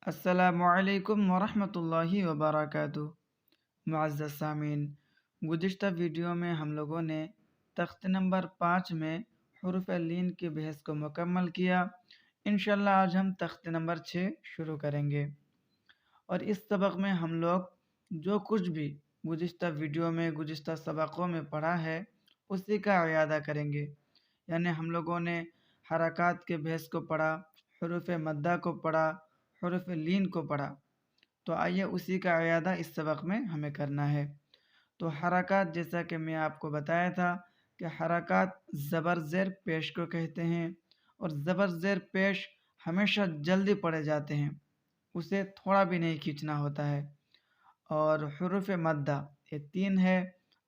अस्सलामुअलैकुम वरहमतुल्लाहि वबरकातुहू। मुअज़्ज़ज़ सामीन, गुज़िश्ता वीडियो में हम लोगों ने तख़्त नंबर 5 में हुरूफ़ लीन की बहस को मुकम्मल किया। इंशाअल्लाह आज हम तख़्त नंबर 6 शुरू करेंगे और इस सबक में हम लोग जो कुछ भी गुज़िश्ता वीडियो में गुज़िश्ता सबक़ों में पढ़ा है उसी का इयादा करेंगे। यानी हम लोगों ने हरकात के बहस को पढ़ा, हुरूफ़ मद्दा को पढ़ा, हुरूफ़ लीन को पढ़ा। तो आइए उसी का इयादा इस सबक में हमें करना है। तो हरकात, जैसा कि मैं आपको बताया था कि हरकात ज़बर ज़ेर पेश को कहते हैं और ज़बर ज़ेर पेश हमेशा जल्दी पढ़े जाते हैं, उसे थोड़ा भी नहीं खींचना होता है। और हुरूफ़ मद्दा ये 3 है,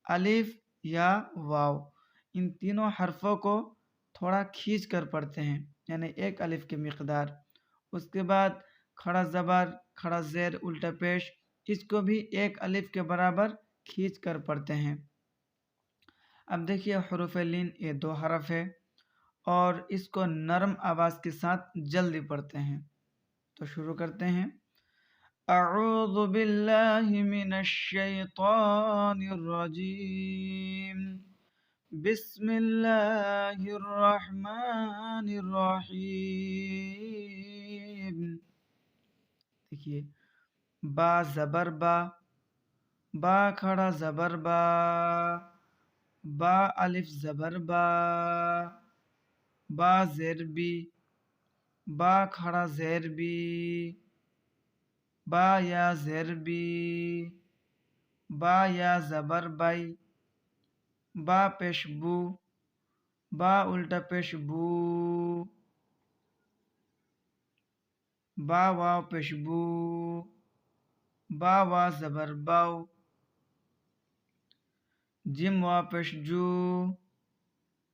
अलिफ या वाव, इन तीनों हरफ़ों को थोड़ा खींच कर पढ़ते हैं, यानी एक अलिफ की मिक़दार। उसके बाद खड़ा ज़बर, खड़ा ज़ेर, उल्टा पेश, इसको भी एक अलिफ के बराबर खींच कर पढ़ते हैं। अब देखिए हुरूफ़ लीन ये 2 हरफ़ है और इसको नरम आवाज़ के साथ जल्दी पढ़ते हैं। तो शुरू करते हैं। अऊज़ु बिल्लाहि मिनश शैतानिर रजीम। बिस्मिल्लाहिर रहमानिर रहीम। देखिए, बा ज़बर बा, बा खड़ा ज़बर बा, बा अलिफ ज़बर बा, बा ज़ेर बी, बा खड़ा ज़ेर बी, बा या ज़ेर बी, बा या ज़बर बाई, बा पेश बू, बा उल्टा पेश बू, बा वाव पेश बू, बा वा ज़बर बाव, जिम वा पेश जू,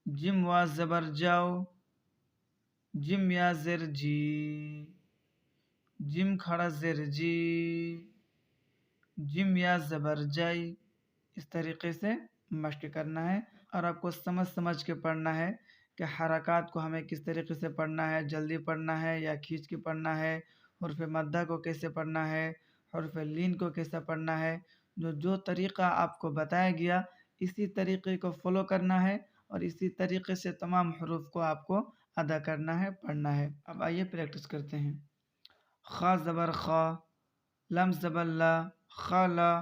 जिम वा ज़बर जाओ, जिम या ज़ेर जी, जिम खड़ा ज़ेर जी, जिम या ज़बर जाई। इस तरीक़े से मश्क करना है और आपको समझ समझ के पढ़ना है कि हरकात को हमें किस तरीक़े से पढ़ना है, जल्दी पढ़ना है या खींच के पढ़ना है, हुरूफ़ मद्दा को कैसे पढ़ना है, हुरूफ़ लीन को कैसे पढ़ना है। जो तरीक़ा आपको बताया गया इसी तरीक़े को फ़ॉलो करना है और इसी तरीक़े से तमाम हुरूफ़ को आपको अदा करना है, पढ़ना है। अब आइए प्रैक्टिस करते हैं। ख़ा ज़बर ख़ा, लम ज़बर ला, ख़ला,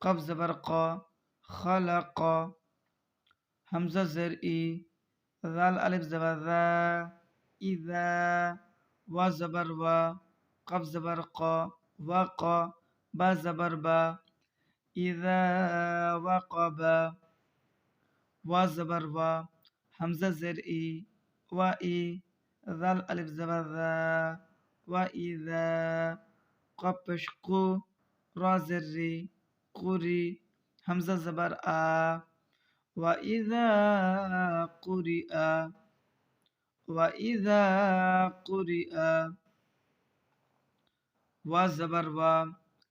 क़फ ज़बर क़ा, ख़लक़, हमज़ा ज़ेर ई, ज़ाल अलिफ ज़बर ज़ा, इज़ा, वा ज़बर वा, क़फ ज़बर क़ा, वक़, बा ज़बर बा, इज़ा वक़ब, वा ज़बर वा, हमज़ा ज़ेर ई, वा ई, ज़ाल अलिफ ज़बर ज़ा, वा इज़ा, क़फ पेश क़ु, रा ज़ेर री, क़ुरी, हमज़ा ज़बर आ, वा इज़ा क़ुरिअ, वा इज़ा क़ुरिअ, वा ज़बर वा,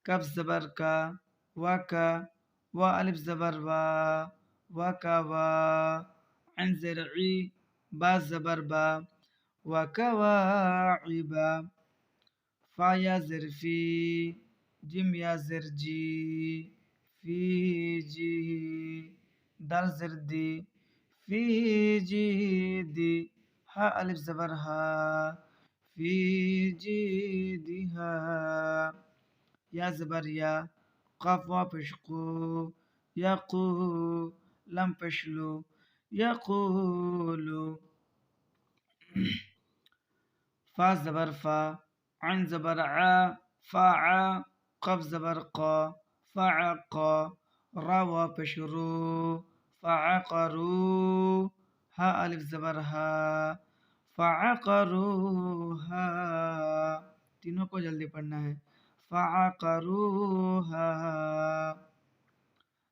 कफ ज़बर का, वा का, वा अलिफ ज़बर वा, वा का वा, ऐन ज़ेर ई, बा ज़बर बा, वा का वाइबा, फ़ा या ज़ेर फ़ी, जिम या ज़ेर जी, फ़ी जी, दाल ज़ेर दी, फ़ी जी दी, हा अलिफ ज़बर हा, फ़ी जी दी हा, या ज़बर या, क़ाफ वा पेश क़ू, यक़ू, लम पेश लू, यक़ूलू, फ़ा ज़बर फ़ा, ऐन ज़बर आ, फ़अ, क़फ ज़बर क़ा, फ़अक़, रा वा पेश रू, फ़अक़रू, हा अलिफ ज़बर हा, फ़अक़रूहा। तीनों को जल्दी पढ़ना है। फ़अक़रूहा,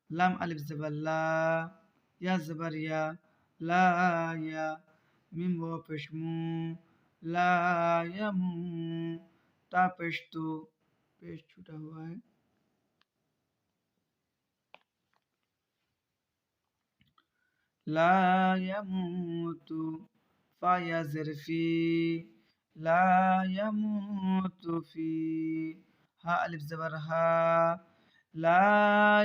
लम अलिफ ज़बर ला, या ज़बर या, ला या, मीम वाव पेश मू, ला यमू, ता पेश तू, पेश छूटा हुआ है, ला यमूतु, फ़ा या ज़ेर फ़ी, ला यमूतु, फी, हा अलिफ ज़बर हा, ला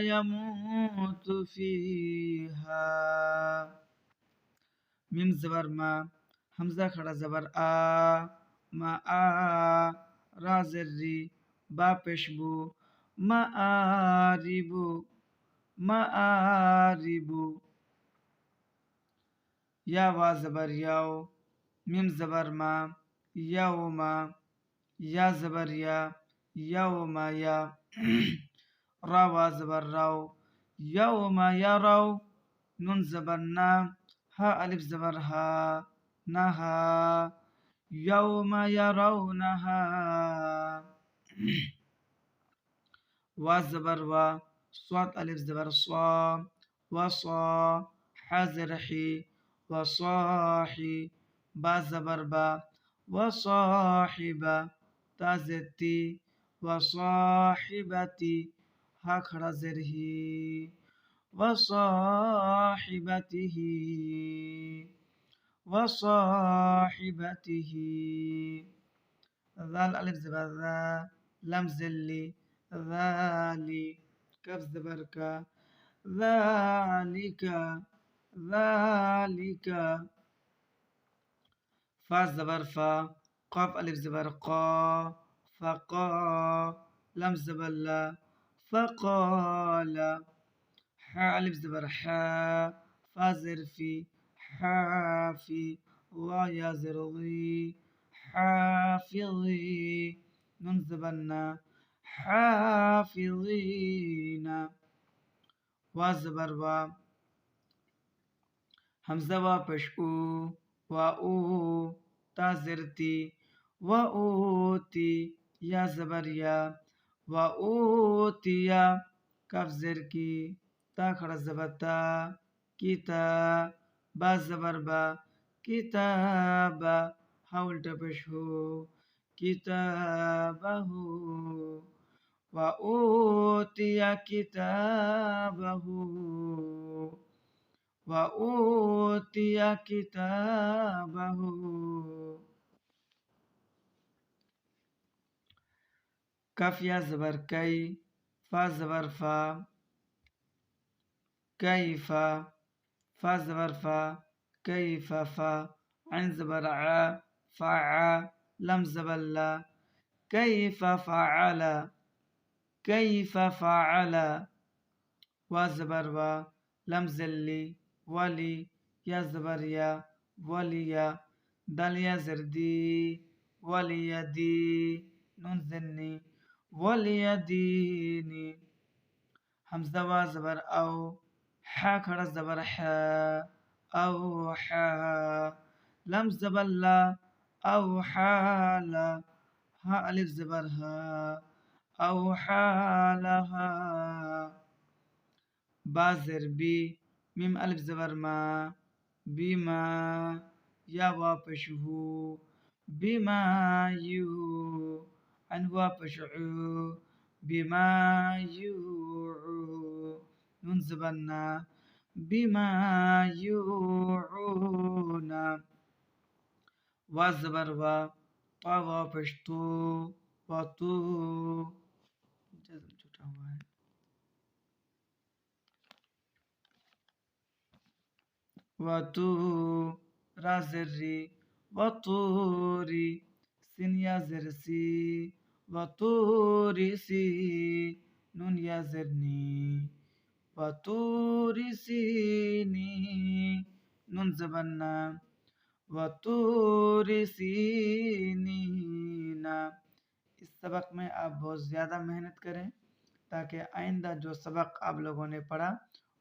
यमूतु फीहा, मीम ज़बर मा, हमज़ा खड़ा ज़बर आ, मा आ, रा ज़ेर री, बा पेश बू, मा आरिबू, मा आरिबू, या वा ज़बर याओ, मीम ज़बर मा, यौमा, या ज़बर या, यौमा या, रा वा ज़बर राव, यौमा यराव, नून ज़बर ना, हा अलिफ ज़बर हा, नहा, यौमा यरौनहा, वा ज़बर वा, स्वाद अलिफ ज़बर स्वा, वसा, हा ज़ेर ही, वसाही, बा ज़बर बा, वसाहिबा, ता ज़ेर ती, वसाहिबती, हा खड़ा ज़ेर ही, वसाहिबतिही, वसाहिबतिही, ज़ाल अलिफ ज़बर ज़ा, लम ज़िल्ली, ज़ाली, कफ ज़बर का, ज़ालिका, ज़ालिका, फा ज़बर फा, क़ाफ अलिफ ज़बर क़ा, फ़क़ा, लम ज़बर ला, फ़क़ाला, हा अलिफ ज़बर हा, फा ज़ेर फी, हाफ़ी, वा या ज़ेर ग़ी, हाफ़िज़ी, नून ज़बर ना, हाफ़िज़ीना, वा ज़बर वा, हमज़ा वा पेश ऊ, वा ऊ, ता ज़ेर ती, वा ऊती, या ज़बर या, वा ऊतिया, कफ ज़ेर की, ता खड़ा ज़बर ता, किता, बा ज़बर बा, किताबा, हा उल्टा पेश हो, किताबहू, वा ऊतिया किताबहू, वा ऊतिया किताबहू, कफ या ज़बर कई, फा ज़बर फा, कैफा, फा ज़बर फा, कैफा फा, ऐन ज़बर आ, फ़आ, लम ज़बर ला, कैफा फ़अला, कैफा फ़अला, वा ज़बर वा, लम ज़िल्ली, वली, या ज़बर या, वलिया, दाल या ज़रदी, वलियदी, नून ज़न्नी, वलियदीनी, हमज़ा वा ज़बर औ, हा खड़ा ज़बर हा, औ हा, लम ज़बर ला, औ हाला, हा अलिफ ज़बर हा, औ हालहा, बा ज़ेर बी, मीम अलिफ ज़बर मा, बीमा, या वा पेश हू, बीमा यू, अन वा पेश ऊ, बीमा यू, नून ज़बर ना, बीमा यूना, वा ज़बर वा, ता वा पेश तू, वा तू, जज़म छूटा हुआ है, वतू, रा ज़ेर री, वतूरी, सिन या ज़ेर सी, वतूरी सी, नून या ज़ेर नी, वतूरी सीनी, नून ज़बर ना, वतूरी सीनीना। इस सबक में आप बहुत ज़्यादा मेहनत करें ताकि आइंदा जो सबक आप लोगों ने पढ़ा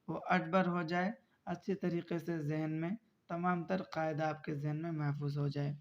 वो अजबर हो जाए, अच्छी तरीके से जहन में तमाम तर कायदा आपके जहन में महफूज हो जाए।